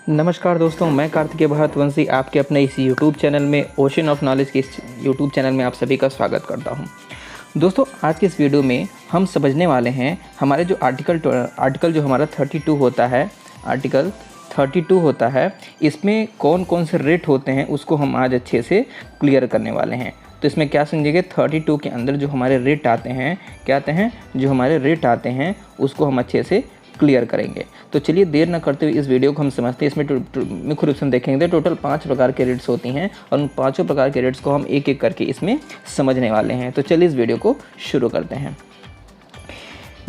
नमस्कार दोस्तों, मैं कार्तिकेय भारतवंशी आपके अपने इस यूट्यूब चैनल में ओशन ऑफ नॉलेज के इस यूट्यूब चैनल में आप सभी का स्वागत करता हूं। दोस्तों, आज के इस वीडियो में हम समझने वाले हैं हमारे जो आर्टिकल जो हमारा 32 होता है, आर्टिकल 32 होता है, इसमें कौन कौन से रेट होते हैं उसको हम आज अच्छे से क्लियर करने वाले हैं। तो इसमें क्या समझिएगा, 32 के अंदर जो हमारे रेट आते हैं, क्या आते हैं, जो हमारे रेट आते हैं उसको हम अच्छे से क्लियर करेंगे। तो चलिए देर न करते हुए इस वीडियो को हम समझते हैं। इसमें मुख्य रूप से हम देखेंगे टोटल 5 प्रकार के रेट्स होती हैं और उन 5 प्रकार के रेट्स को हम एक एक करके इसमें समझने वाले हैं। तो चलिए इस वीडियो को शुरू करते हैं।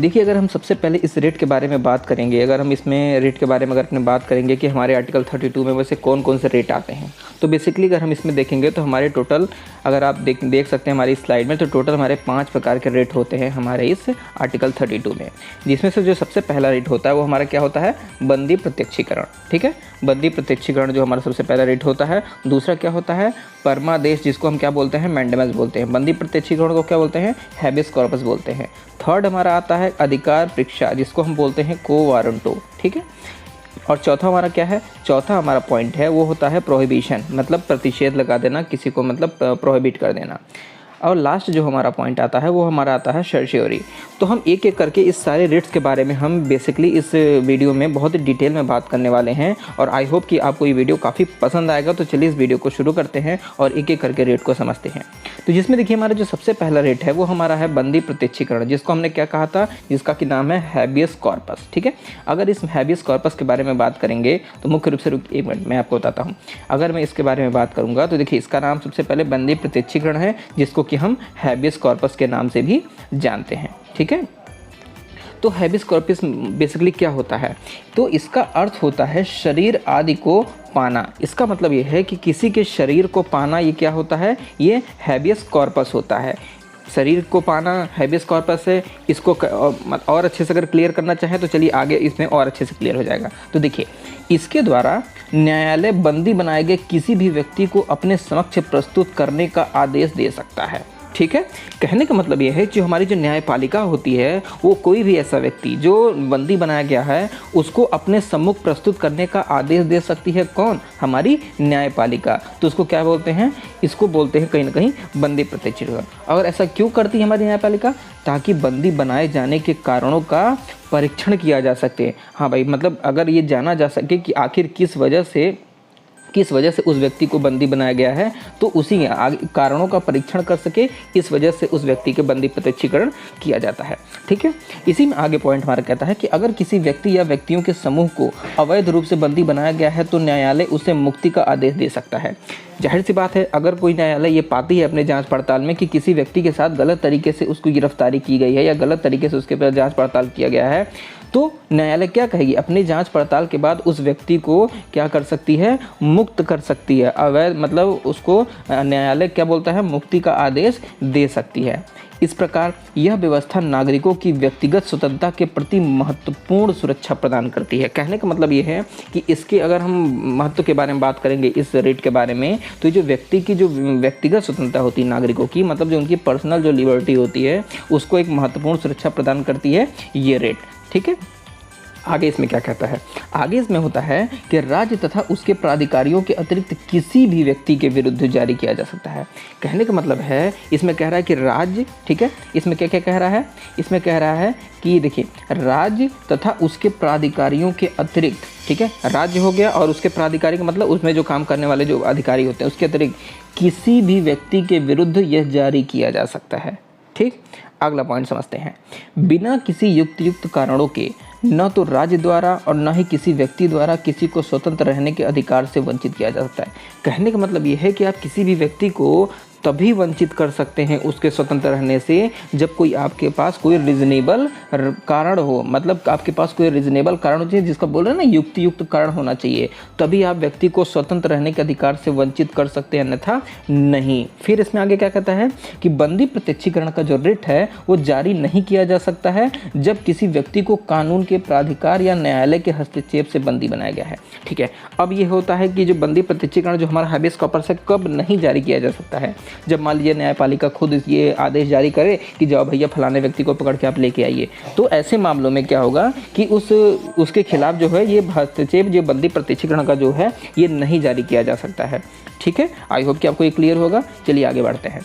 देखिए, अगर हम सबसे पहले इस रेट के बारे में बात करेंगे, अगर हम इसमें रेट के बारे में अगर अपने बात करेंगे कि हमारे आर्टिकल 32 में वैसे कौन कौन से रेट आते हैं, तो बेसिकली अगर हम इसमें देखेंगे तो हमारे टोटल, अगर आप देख सकते हैं हमारी स्लाइड में, तो टोटल हमारे 5 प्रकार के रेट होते हैं हमारे इस आर्टिकल 32 में। जिसमें से जो सबसे पहला रेट होता है वो हमारा क्या होता है, बंदी प्रत्यक्षीकरण। ठीक है, बंदी प्रत्यक्षीकरण जो हमारा सबसे पहला रेट होता है। दूसरा क्या होता है, परमादेश, जिसको हम क्या बोलते हैं, मैंडेमस बोलते हैं। बंदी प्रत्यक्षीकरण को क्या बोलते हैं, हैबियस कॉर्पस बोलते हैं। थर्ड हमारा आता है अधिकार परीक्षा, जिसको हम बोलते हैं को वारंटो। ठीक है, और चौथा हमारा क्या है, चौथा हमारा पॉइंट है वो होता है प्रोहिबिशन, मतलब प्रतिषेध लगा देना किसी को, मतलब प्रोहिबिट कर देना। और लास्ट जो हमारा पॉइंट आता है वो हमारा आता है सर्शियोरी। तो हम एक एक करके इस सारे रेट्स के बारे में हम बेसिकली इस वीडियो में बहुत डिटेल में बात करने वाले हैं और आई होप कि आपको ये वीडियो काफ़ी पसंद आएगा। तो चलिए इस वीडियो को शुरू करते हैं और एक एक करके रेट को समझते हैं। तो जिसमें देखिए हमारा जो सबसे पहला रेट है वो हमारा है बंदी प्रत्यक्षीकरण, जिसको हमने क्या कहा था, जिसका कि नाम है हैबियस कॉर्पस। ठीक है, अगर इस हैबियस कॉर्पस के बारे में बात करेंगे तो मुख्य रूप से, एक मिनट मैं आपको बताता हूँ। अगर मैं इसके बारे में बात करूँगा तो देखिए इसका नाम सबसे पहले बंदी प्रत्यक्षीकरण है, जिसको कि हम हैबियस कॉर्पस के नाम से भी जानते हैं। ठीक है, तो हैबियस कॉर्पस बेसिकली क्या होता है, तो इसका अर्थ होता है शरीर आदि को पाना। इसका मतलब ये है कि किसी के शरीर को पाना, ये क्या होता है, ये हैबियस कॉर्पस होता है। शरीर को पाना हैबियस कॉर्पस है। इसको और अच्छे से अगर क्लियर करना चाहें तो चलिए आगे इसमें और अच्छे से क्लियर हो जाएगा। तो देखिए, इसके द्वारा न्यायालय बंदी बनाए गए किसी भी व्यक्ति को अपने समक्ष प्रस्तुत करने का आदेश दे सकता है। ठीक है, कहने का मतलब ये है कि हमारी जो न्यायपालिका होती है वो कोई भी ऐसा व्यक्ति जो बंदी बनाया गया है उसको अपने सम्मुख प्रस्तुत करने का आदेश दे सकती है। कौन, हमारी न्यायपालिका। तो उसको क्या बोलते हैं, इसको बोलते हैं कहीं ना कहीं बंदी प्रत्यक्षीकरण। और ऐसा क्यों करती है हमारी न्यायपालिका, ताकि बंदी बनाए जाने के कारणों का परीक्षण किया जा सके। हाँ भाई, मतलब अगर ये जाना जा सके कि आखिर किस वजह से उस व्यक्ति को बंदी बनाया गया है, तो उसी कारणों का परीक्षण कर सके, इस वजह से उस व्यक्ति के बंदी प्रत्यक्षीकरण किया जाता है। ठीक है, इसी में आगे पॉइंट हमारा कहता है कि अगर किसी व्यक्ति या व्यक्तियों के समूह को अवैध रूप से बंदी बनाया गया है तो न्यायालय उसे मुक्ति का आदेश दे सकता है। जाहिर सी बात है, अगर कोई न्यायालय ये पाती है अपने जांच पड़ताल में कि किसी व्यक्ति के साथ गलत तरीके से उसकी गिरफ्तारी की गई है या गलत तरीके से उसके पर जांच पड़ताल किया गया है, तो न्यायालय क्या कहेगी, अपनी जांच पड़ताल के बाद उस व्यक्ति को क्या कर सकती है, मुक्त कर सकती है। अवैध मतलब उसको न्यायालय क्या बोलता है, मुक्ति का आदेश दे सकती है। इस प्रकार यह व्यवस्था नागरिकों की व्यक्तिगत स्वतंत्रता के प्रति महत्वपूर्ण सुरक्षा प्रदान करती है। कहने का मतलब ये है कि इसके अगर हम महत्व के बारे में बात करेंगे इस रेट के बारे में, तो जो व्यक्ति की जो व्यक्तिगत स्वतंत्रता होती है नागरिकों की, मतलब जो उनकी पर्सनल जो लिबर्टी होती है, उसको एक महत्वपूर्ण सुरक्षा प्रदान करती है ये रेट। ठीक है, आगे इसमें क्या कहता है, आगे इसमें होता है कि राज्य तथा उसके प्राधिकारियों के अतिरिक्त किसी भी व्यक्ति के विरुद्ध जारी किया जा सकता है। कहने का मतलब है, इसमें कह रहा है कि राज्य, ठीक है, इसमें क्या क्या कह रहा है, इसमें कह रहा है कि देखिए राज्य तथा उसके प्राधिकारियों के अतिरिक्त, ठीक है, राज्य हो गया और उसके प्राधिकारी का मतलब उसमें जो काम करने वाले जो अधिकारी होते हैं उसके अतिरिक्त किसी भी व्यक्ति के विरुद्ध यह जारी किया जा सकता है। ठीक, अगला पॉइंट समझते हैं। बिना किसी युक्त कारणों के न तो राज्य द्वारा और न ही किसी व्यक्ति द्वारा किसी को स्वतंत्र रहने के अधिकार से वंचित किया जा सकता है। कहने का मतलब ये है कि आप किसी भी व्यक्ति को तभी वंचित कर सकते हैं उसके स्वतंत्र रहने से जब कोई आपके पास कोई रीजनेबल कारण हो, मतलब आपके पास कोई रीजनेबल कारण हो चाहिए, जिसका बोल रहे हैं ना युक्त कारण होना चाहिए, तभी आप व्यक्ति को स्वतंत्र रहने के अधिकार से वंचित कर सकते हैं, अन्यथा नहीं। फिर इसमें आगे क्या कहता है कि बंदी प्रत्यक्षीकरण का जो रेट है वो जारी नहीं किया जा सकता है जब किसी व्यक्ति को कानून के प्राधिकार या न्यायालय के हस्तक्षेप से बंदी बनाया गया है। ठीक है, अब ये होता है कि जो बंदी प्रत्यक्षीकरण जो हमारा हैबियस कॉर्पस है कब नहीं जारी किया जा सकता है, जब मान लीजिए न्यायपालिका खुद ये आदेश जारी करे कि जाओ भैया फलाने व्यक्ति को पकड़ के आप लेके आइए, तो ऐसे मामलों में क्या होगा कि उसके खिलाफ जो है ये हस्तक्षेप, जो बंदी प्रत्यक्षीकरण का जो है ये नहीं जारी किया जा सकता है। ठीक है, आई होप कि आपको ये क्लियर होगा। चलिए आगे बढ़ते हैं।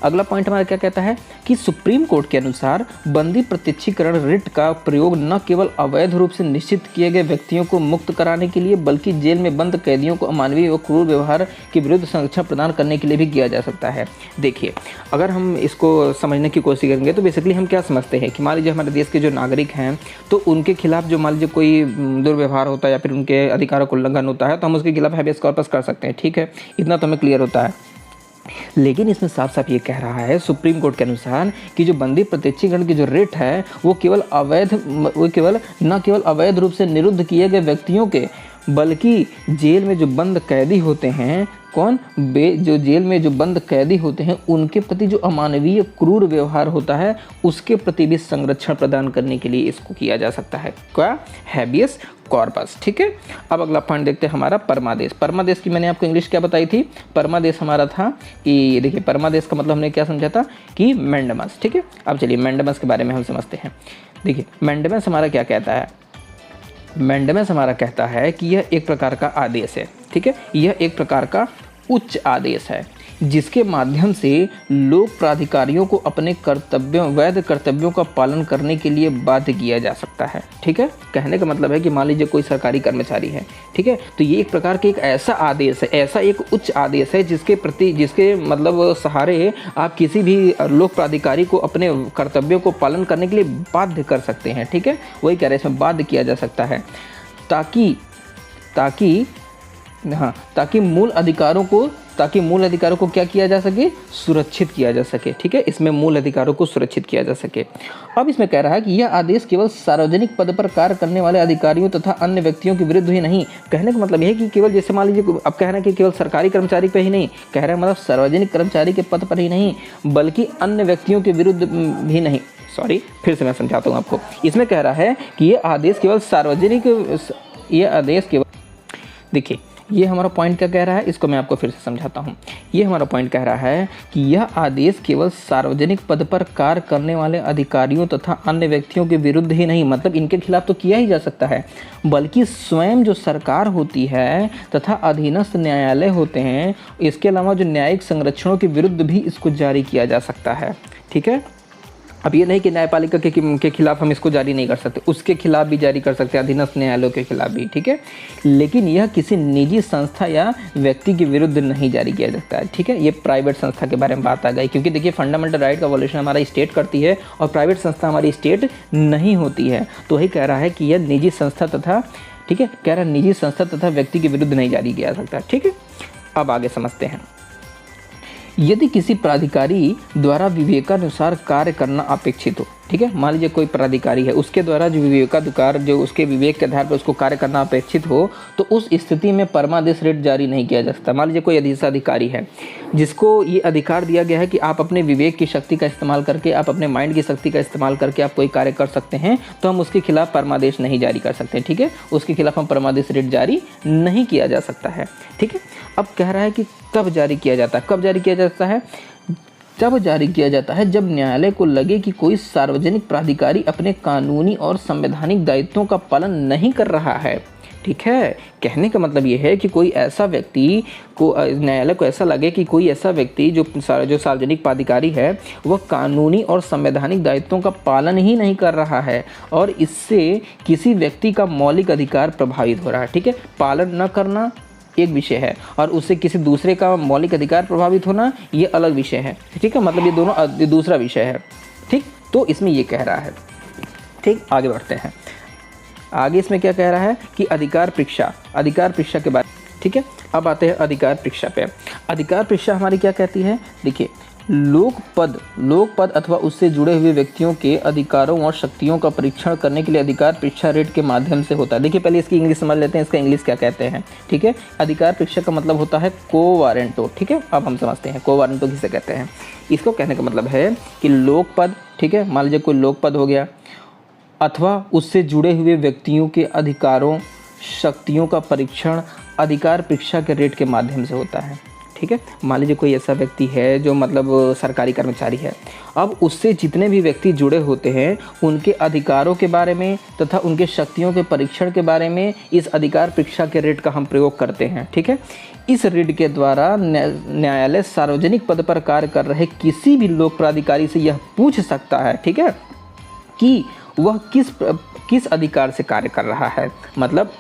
अगला पॉइंट हमारा क्या कहता है कि सुप्रीम कोर्ट के अनुसार बंदी प्रत्यक्षीकरण रिट का प्रयोग न केवल अवैध रूप से निश्चित किए गए व्यक्तियों को मुक्त कराने के लिए बल्कि जेल में बंद कैदियों को अमानवीय व क्रूर व्यवहार के विरुद्ध संरक्षण प्रदान करने के लिए भी किया जा सकता है। देखिए, अगर हम इसको समझने की कोशिश करेंगे तो बेसिकली हम क्या समझते हैं कि मान लीजिए हमारे देश के जो नागरिक हैं तो उनके खिलाफ जो मान लीजिए कोई दुर्व्यवहार होता है या फिर उनके अधिकारों को उल्लंघन होता है तो हम उसके खिलाफ हैबियस कॉर्पस कर सकते हैं। ठीक है, इतना तो हमें क्लियर होता है। लेकिन इसमें साफ साफ ये कह रहा है सुप्रीम कोर्ट के अनुसार कि जो बंदी प्रत्यक्षीकरण की जो रिट है वो केवल न केवल अवैध रूप से निरुद्ध किए गए व्यक्तियों के बल्कि जेल में जो बंद कैदी होते हैं जो जेल में जो बंद कैदी होते हैं उनके प्रति जो अमानवीय क्रूर व्यवहार होता है उसके प्रति भी संरक्षण प्रदान करने के लिए इसको किया जा सकता है। क्या? Habeas corpus. ठीक है, अब अगला पॉइंट देखते हैं हमारा परमादेश। परमादेश की मैंने आपको इंग्लिश क्या बताई थी? परमादेश हमारा था कि देखिए परमादेश का मतलब हमने क्या समझा था कि मैंडेमस। ठीक है, अब चलिए मैंडेमस के बारे में हम समझते हैं। देखिए मैंडेमस हमारा क्या कहता है? मैंडेमस हमारा कहता है कि यह एक प्रकार का आदेश है। ठीक है, यह एक प्रकार का उच्च आदेश है जिसके माध्यम से लोक प्राधिकारियों को अपने वैध कर्तव्यों का पालन करने के लिए बाध्य किया जा सकता है। ठीक है, कहने का मतलब है कि मान लीजिए कोई सरकारी कर्मचारी है, ठीक है, तो ये एक प्रकार के एक ऐसा आदेश है, ऐसा एक उच्च आदेश है जिसके मतलब सहारे आप किसी भी लोक प्राधिकारी को अपने कर्तव्यों को पालन करने के लिए बाध्य कर सकते हैं। ठीक है, वही कह रहे हैं, इसमें बाध्य किया जा सकता है ताकि मूल अधिकारों को क्या किया जा सके? सुरक्षित किया जा सके। ठीक है, इसमें मूल अधिकारों को सुरक्षित किया जा सके। अब इसमें कह रहा है कि यह आदेश केवल सार्वजनिक पद पर कार्य करने वाले अधिकारियों तथा अन्य व्यक्तियों के विरुद्ध ही नहीं, कहने का मतलब यह है कि केवल जैसे मान लीजिए अब कह रहे हैं कि केवल सरकारी कर्मचारी पे ही नहीं, कह रहे हैं मतलब सार्वजनिक कर्मचारी के पद पर ही नहीं बल्कि अन्य व्यक्तियों के विरुद्ध भी नहीं। सॉरी, फिर से मैं समझाता हूँ आपको। इसमें कह रहा है कि देखिए ये हमारा पॉइंट क्या कह रहा है, इसको मैं आपको फिर से समझाता हूँ। ये हमारा पॉइंट कह रहा है कि यह आदेश केवल सार्वजनिक पद पर कार्य करने वाले अधिकारियों तथा अन्य व्यक्तियों के विरुद्ध ही नहीं, मतलब इनके खिलाफ तो किया ही जा सकता है, बल्कि स्वयं जो सरकार होती है तथा अधीनस्थ न्यायालय होते हैं, इसके अलावा जो न्यायिक संरक्षणों के विरुद्ध भी इसको जारी किया जा सकता है। ठीक है, अब ये नहीं कि न्यायपालिका के खिलाफ हम इसको जारी नहीं कर सकते, उसके खिलाफ भी जारी कर सकते हैं, अधीनस्थ न्यायालयों के खिलाफ भी। ठीक है, लेकिन यह किसी निजी संस्था या व्यक्ति के विरुद्ध नहीं जारी किया जाता है। ठीक है, ये प्राइवेट संस्था के बारे में बात आ गई, क्योंकि देखिए फंडामेंटल राइट का वॉल्यूशन हमारा स्टेट करती है और प्राइवेट संस्था हमारी स्टेट नहीं होती है। तो वही कह रहा है कि यह निजी संस्था तथा निजी संस्था तथा व्यक्ति के विरुद्ध नहीं जारी किया जा सकता। ठीक है, अब आगे समझते हैं। यदि किसी प्राधिकारी द्वारा विवेकानुसार कार्य करना अपेक्षित हो, ठीक है, मान लीजिए कोई प्राधिकारी है, उसके द्वारा जो विवेकाधिकार जो उसके विवेक के आधार पर उसको कार्य करना अपेक्षित हो, तो उस स्थिति में परमादेश रिट जारी नहीं किया जा सकता। मान लीजिए कोई अधिकारी है जिसको ये अधिकार दिया गया है कि आप अपने विवेक की शक्ति का इस्तेमाल करके, आप अपने माइंड की शक्ति का इस्तेमाल करके आप कोई कार्य कर सकते हैं, तो हम उसके खिलाफ परमादेश नहीं जारी कर सकते। ठीक है, उसके खिलाफ हम परमादेश रिट जारी नहीं किया जा सकता है। ठीक है, अब कह रहा है कि कब जारी किया जाता है? कब जारी किया जाता है? जब जारी किया जाता है जब न्यायालय को लगे कि कोई सार्वजनिक प्राधिकारी अपने कानूनी और संवैधानिक दायित्वों का पालन नहीं कर रहा है। ठीक है, कहने का मतलब ये है कि कोई ऐसा व्यक्ति को, न्यायालय को ऐसा लगे कि कोई ऐसा व्यक्ति जो सार्वजनिक प्राधिकारी है वह कानूनी और संवैधानिक दायित्वों का पालन ही नहीं कर रहा है और इससे किसी व्यक्ति का मौलिक अधिकार प्रभावित हो रहा है। ठीक है, पालन न करना एक विषय है और उससे किसी दूसरे का मौलिक अधिकार प्रभावित होना ये अलग विषय है। ठीक है, मतलब ये दोनों दूसरा विषय है। ठीक, तो इसमें ये कह रहा है। ठीक, आगे बढ़ते हैं। आगे इसमें क्या कह रहा है कि अधिकार परीक्षा के बारे में। ठीक है, अब आते हैं अधिकार परीक्षा पे। अधिकार परीक्षा हमारी क्या कहती है? देखिए, लोकपद अथवा उससे जुड़े हुए व्यक्तियों के अधिकारों और शक्तियों का परीक्षण करने के लिए अधिकार परीक्षा रिट के माध्यम से होता है। देखिए पहले इसकी इंग्लिश समझ लेते हैं, इसका इंग्लिश क्या कहते हैं। ठीक है, अधिकार परीक्षा का मतलब होता है को वारंटो। ठीक है, अब हम समझते हैं को वारंटो किसे कहते हैं। इसको कहने का मतलब है कि लोकपद, ठीक है, मान लीजिए कोई लोकपद हो गया, अथवा उससे जुड़े हुए व्यक्तियों के अधिकारों शक्तियों का परीक्षण अधिकार परीक्षा के रिट के माध्यम से होता है। ठीक है। मान लीजिए कोई ऐसा व्यक्ति है जो मतलब सरकारी कर्मचारी है, अब उससे जितने भी व्यक्ति जुड़े होते हैं उनके अधिकारों के बारे में तथा उनके शक्तियों के परीक्षण के बारे में इस अधिकार परीक्षा के रिट का हम प्रयोग करते हैं, ठीक है। इस रिट के द्वारा न्यायालय सार्वजनिक पद पर कार्य कर रहे किसी भी लोक प्राधिकारी से यह पूछ सकता है, ठीक है, कि वह किस अधिकार से कार्य कर रहा है। मतलब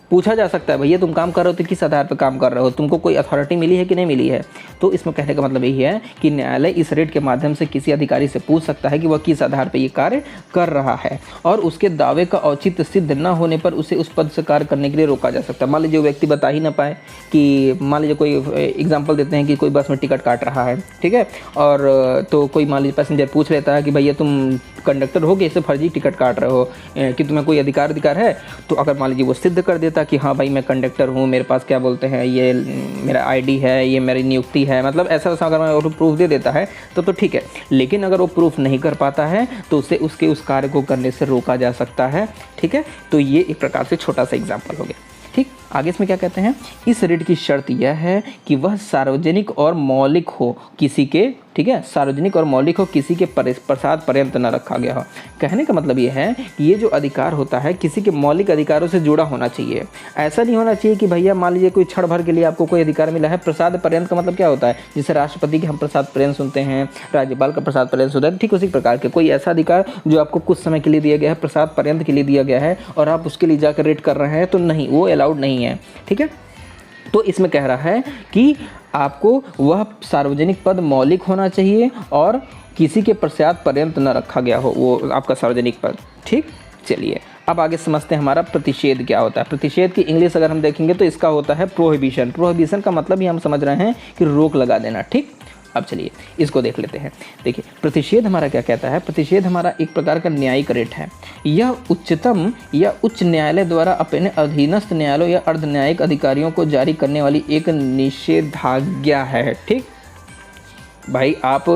पूछा जा सकता है, भैया तुम काम कर रहे हो तो किस आधार पर काम कर रहे हो, तुमको कोई अथॉरिटी मिली है कि नहीं मिली है। तो इसमें कहने का मतलब यही है कि न्यायालय इस रिट के माध्यम से किसी अधिकारी से पूछ सकता है कि वह किस आधार पर ये कार्य कर रहा है, और उसके दावे का औचित्य सिद्ध न होने पर उसे उस पद से कार्य करने के लिए रोका जा सकता है। मान लीजिए व्यक्ति बता ही ना पाए कि, मान लीजिए कोई एग्जाम्पल देते हैं कि कोई बस में टिकट काट रहा है, ठीक है, और तो कोई मान लीजिए पैसेंजर पूछ लेता है कि भैया तुम कंडक्टर हो, कैसे फर्जी टिकट काट रहे हो, कि तुम्हें कोई अधिकार है। तो अगर मान लीजिए वो सिद्ध कर देता कि हाँ भाई मैं कंडक्टर हूँ, मेरे पास क्या बोलते हैं ये मेरा आईडी है, ये मेरी नियुक्ति है, मतलब ऐसा अगर मैं प्रूफ दे देता है तो ठीक है। लेकिन अगर वो प्रूफ नहीं कर पाता है तो उसे उसके उस कार्य को करने से रोका जा सकता है, ठीक है। तो ये एक प्रकार से छोटा सा एग्जाम्पल हो गया, ठीक। आगे इसमें क्या कहते हैं, इस रिट की शर्त यह है कि वह सार्वजनिक और मौलिक हो किसी के, ठीक है, सार्वजनिक और मौलिक हो, किसी के प्रसाद पर्यंत न रखा गया हो। कहने का मतलब ये है कि ये जो अधिकार होता है किसी के मौलिक अधिकारों से जुड़ा होना चाहिए। ऐसा नहीं होना चाहिए कि भैया मान लीजिए कोई क्षण भर के लिए आपको कोई अधिकार मिला है। प्रसाद पर्यंत का मतलब क्या होता है, जैसे राष्ट्रपति के हम प्रसाद पर्यंत सुनते हैं, राज्यपाल का प्रसाद पर्यंत सुनते हैं, ठीक उसी प्रकार के कोई ऐसा अधिकार जो आपको कुछ समय के लिए दिया गया है, प्रसाद पर्यंत के लिए दिया गया है, और आप उसके लिए जाकर रेट कर रहे हैं, तो नहीं, वो अलाउड नहीं है, ठीक है। तो इसमें कह रहा है कि आपको वह सार्वजनिक पद मौलिक होना चाहिए और किसी के प्रसाद पर्यंत न रखा गया हो वो आपका सार्वजनिक पद, ठीक। चलिए अब आगे समझते हैं हमारा प्रतिषेध क्या होता है। प्रतिषेध की इंग्लिश अगर हम देखेंगे तो इसका होता है प्रोहिबिशन। प्रोहिबिशन का मतलब ही हम समझ रहे हैं कि रोक लगा देना, ठीक। अब चलिए इसको देख लेते हैं। देखिए प्रतिषेध हमारा क्या कहता है, प्रतिषेध हमारा एक प्रकार का न्यायिक रिट है। यह उच्चतम या उच्च न्यायालय द्वारा अपने अधीनस्थ न्यायालयों या अर्ध न्यायिक अधिकारियों को जारी करने वाली एक निषेधाज्ञा है, ठीक। भाई आप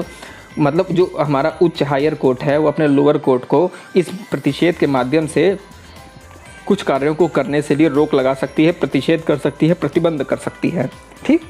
मतलब जो हमारा उच्च हायर कोर्ट है वो अपने लोअर कोर्ट को इस प्रतिषेध के माध्यम से कुछ कार्यों को करने से लिए रोक लगा सकती है, प्रतिषेध कर सकती है, प्रतिबंध कर सकती है, ठीक।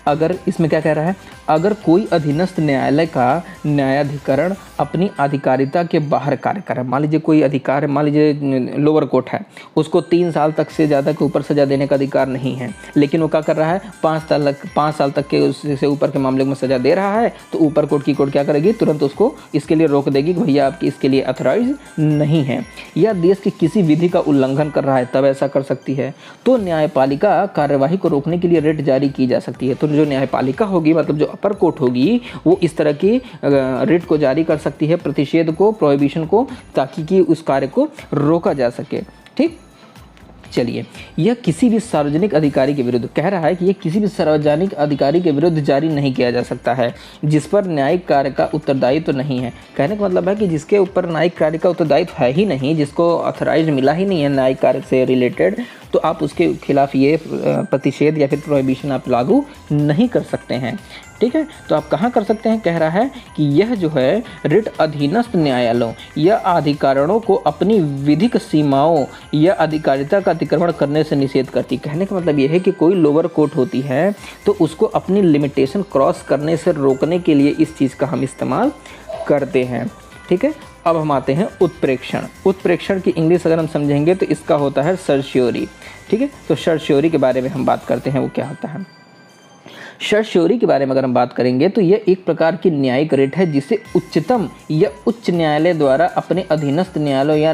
अगर इसमें क्या कह रहा है, अगर कोई अधीनस्थ न्यायालय का न्यायाधिकरण अपनी अधिकारिता के बाहर कार्य करे, मान लीजिए कोई अधिकार है, मान लीजिए लोअर कोर्ट है, उसको 3 साल तक से ज़्यादा के ऊपर सज़ा देने का अधिकार नहीं है, लेकिन वो क्या कर रहा है 5 साल तक के उससे ऊपर के मामले में सज़ा दे रहा है, तो ऊपर कोर्ट की कोर्ट क्या करेगी, तुरंत उसको इसके लिए रोक देगी कि भैया आपकी इसके लिए अथॉराइज नहीं है, या देश की किसी विधि का उल्लंघन कर रहा है तब ऐसा कर सकती है। तो न्यायपालिका कार्यवाही को रोकने के लिए रिट जारी की जा सकती है। तो जो न्यायपालिका होगी मतलब जो अपर कोर्ट होगी वो इस तरह की रिट को जारी कर सकती है, प्रतिषेध को, प्रोहिबिशन को, ताकि कि उस कार्य को रोका जा सके, ठीक। चलिए यह किसी भी सार्वजनिक अधिकारी के विरुद्ध कह रहा है कि यह किसी भी सार्वजनिक अधिकारी के विरुद्ध जारी नहीं किया जा सकता है जिस पर न्यायिक कार्य का उत्तरदायित्व तो नहीं है। कहने का मतलब है कि जिसके ऊपर न्यायिक कार्य का उत्तरदायित्व है ही नहीं, जिसको ऑथराइज मिला ही नहीं है न्यायिक कार्य से रिलेटेड, तो आप उसके खिलाफ ये प्रतिषेध या फिर प्रोहिबिशन आप लागू नहीं कर सकते हैं, ठीक है। तो आप कहाँ कर सकते हैं, कह रहा है कि यह जो है रिट अधीनस्थ न्यायालयों या अधिकारणों को अपनी विधिक सीमाओं या अधिकारिता का अतिक्रमण करने से निषेध करती। कहने का मतलब यह है कि कोई लोअर कोर्ट होती है तो उसको अपनी लिमिटेशन क्रॉस करने से रोकने के लिए इस चीज़ का हम इस्तेमाल करते हैं, ठीक है। अब हम आते हैं उत्प्रेक्षण। उत्प्रेक्षण की इंग्लिश अगर हम समझेंगे तो इसका होता है सर्श्योरी, ठीक है। तो सर्श्योरी के बारे में हम बात करते हैं, वो क्या होता है। सर्श्योरी के बारे में अगर हम बात करेंगे तो यह एक प्रकार की न्यायिक रिट है जिसे उच्चतम या उच्च न्यायालय द्वारा अपने अधीनस्थ न्यायालयों या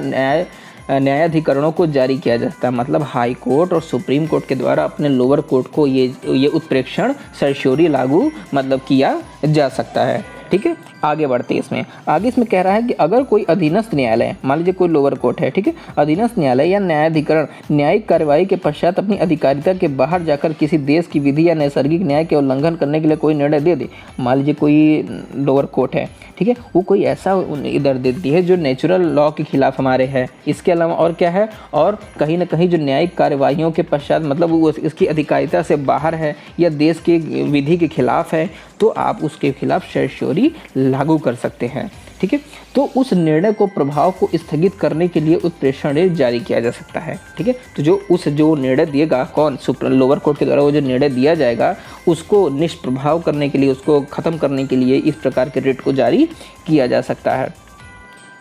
न्यायाधिकरणों को जारी किया जाता है। मतलब हाई कोर्ट और सुप्रीम कोर्ट के द्वारा अपने लोअर कोर्ट को ये उत्प्रेक्षण सर्श्योरी लागू मतलब किया जा सकता है, ठीक है। आगे बढ़ते हैं इसमें। आगे इसमें कह रहा है कि अगर कोई अधीनस्थ न्यायालय, मान लीजिए कोई लोअर कोर्ट है, ठीक है, अधीनस्थ न्यायालय या न्यायाधिकरण न्यायिक कार्यवाही के पश्चात अपनी अधिकारिता के बाहर जाकर किसी देश की विधि या नैसर्गिक न्याय के उल्लंघन करने के लिए कोई निर्णय दे दे। मान लीजिए कोई लोअर कोर्ट है, ठीक है, वो कोई ऐसा इधर देती है जो नेचुरल लॉ के खिलाफ हमारे है। इसके अलावा और क्या है, और कहीं ना कहीं जो न्यायिक कार्यवाहियों के पश्चात मतलब वो इसकी अधिकारिता से बाहर है या देश के विधि के खिलाफ है, तो आप उसके खिलाफ सर्श्योरी लागू कर सकते हैं, ठीक है। तो उस निर्णय को प्रभाव को स्थगित करने के लिए उत्प्रेषण रेट जारी किया जा सकता है, ठीक है। तो जो निर्णय दिएगा कौन, लोअर कोर्ट के द्वारा वो जो निर्णय दिया जाएगा उसको निष्प्रभाव करने के लिए, उसको ख़त्म करने के लिए इस प्रकार के रेट को जारी किया जा सकता है।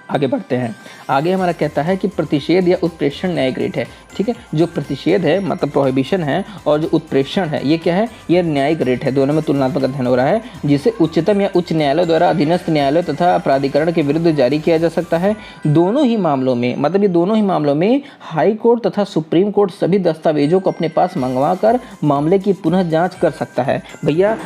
आगे बढ़ते हैं। आगे हमारा कहता है कि प्रतिषेध या उत्प्रेषण न्यायिक रेट है, ठीक है। जो प्रतिषेध है मतलब प्रोहिबिशन है, और जो उत्प्रेषण है ये क्या है, ये न्यायिक रेट है। दोनों में तुलनात्मक अध्ययन हो रहा है, जिसे उच्चतम या उच्च न्यायालय द्वारा अधीनस्थ न्यायालय तथा प्राधिकरण के विरुद्ध जारी किया जा सकता है। दोनों ही मामलों में, मतलब ये दोनों ही मामलों में हाई कोर्ट तथा सुप्रीम कोर्ट सभी दस्तावेजों को अपने पास मंगवा कर मामले की पुनः जाँच कर सकता है। भैया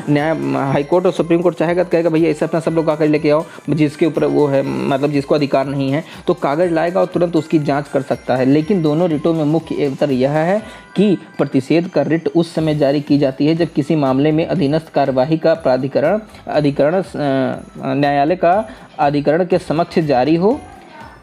हाई कोर्ट और सुप्रीम कोर्ट चाहेगा तो कहेगा भैया इसे अपना सब लोग कागज लेके आओ, जिसके ऊपर वो है मतलब जिसको अधिकार नहीं है तो कागज लाएगा और तुरंत उसकी जांच कर सकता है। लेकिन दोनों रिटों में मुख्य अंतर यह है कि प्रतिषेध का रिट उस समय जारी की जाती है जब किसी मामले में अधीनस्थ कार्यवाही का न्यायालय का अधिकरण के समक्ष जारी हो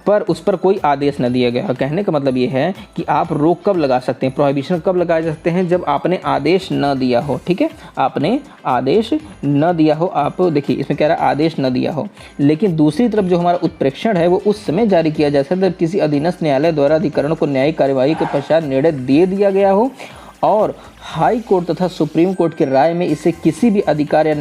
पर उस पर कोई आदेश न दिया गया। कहने का मतलब ये है कि आप रोक कब लगा सकते हैं, प्रोहिबिशन कब लगाए जा सकते हैं, जब आपने आदेश न दिया हो, ठीक है। आपने आदेश न दिया हो, आप देखिए इसमें कह रहा है आदेश न दिया हो। लेकिन दूसरी तरफ जो हमारा उत्प्रेक्षण है वो उस समय जारी किया जा सकता है जब किसी अधीनस्थ न्यायालय द्वारा अधिकरण को न्यायिक कार्यवाही के पश्चात निर्णय दे दिया गया हो और हाई कोर्ट तथा सुप्रीम कोर्ट की राय में इसे किसी भी अधिकार या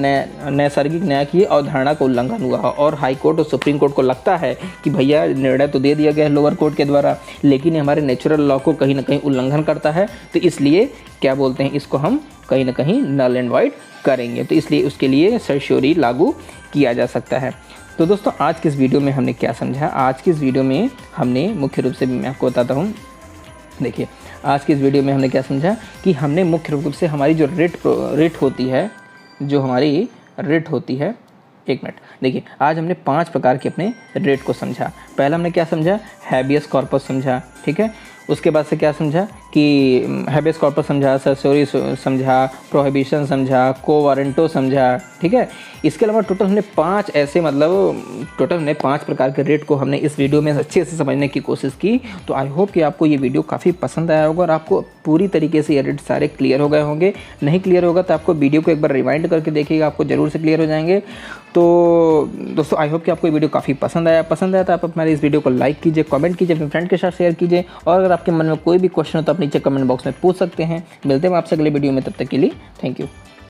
नैसर्गिक न्याय की अवधारणा का उल्लंघन हुआ हो। और हाई कोर्ट और सुप्रीम कोर्ट को लगता है कि भैया निर्णय तो दे दिया गया है लोअर कोर्ट के द्वारा, लेकिन हमारे नेचुरल लॉ को कहीं ना कहीं उल्लंघन करता है, तो इसलिए क्या बोलते हैं, इसको हम कहीं ना कहीं नल एंड वाइड करेंगे। तो इसलिए उसके लिए सर्श्योरी लागू किया जा सकता है। तो दोस्तों आज की इस वीडियो में हमने क्या समझा, आज की इस वीडियो में हमने मुख्य रूप से, मैं आपको बताता हूँ, देखिए आज की इस वीडियो में हमने क्या समझा कि हमने मुख्य रूप से हमारी जो रेट होती है, जो हमारी रेट होती है, एक मिनट, देखिए आज हमने 5 प्रकार के अपने रेट को समझा। पहला हमने क्या समझा, हैबियस कॉर्पस समझा, ठीक है। उसके बाद से क्या समझा कि हैबियस कॉर्पस समझा, सर्श्योरी समझा, प्रोहिबिशन समझा, को वारंटो समझा, ठीक है। इसके अलावा टोटल हमने 5 ऐसे टोटल हमने 5 प्रकार के रेट को हमने इस वीडियो में अच्छे से समझने की कोशिश की। तो आई होप कि आपको ये वीडियो काफ़ी पसंद आया होगा और आपको पूरी तरीके से ये रेट सारे क्लियर हो गए होंगे। नहीं क्लियर होगा तो आपको वीडियो को एक बार रिवाइंड करके देखिएगा, आपको ज़रूर से क्लियर हो जाएंगे। तो दोस्तों आई होप कि आपको ये वीडियो काफ़ी पसंद आया तो आप हमारे इस वीडियो को लाइक कीजिए, कमेंट कीजिए, अपने फ्रेंड के साथ शेयर कीजिए, और अगर आपके मन में कोई भी क्वेश्चन हो तो आप नीचे कमेंट बॉक्स में पूछ सकते हैं। मिलते हैं आपसे अगले वीडियो में, तब तक के लिए थैंक यू।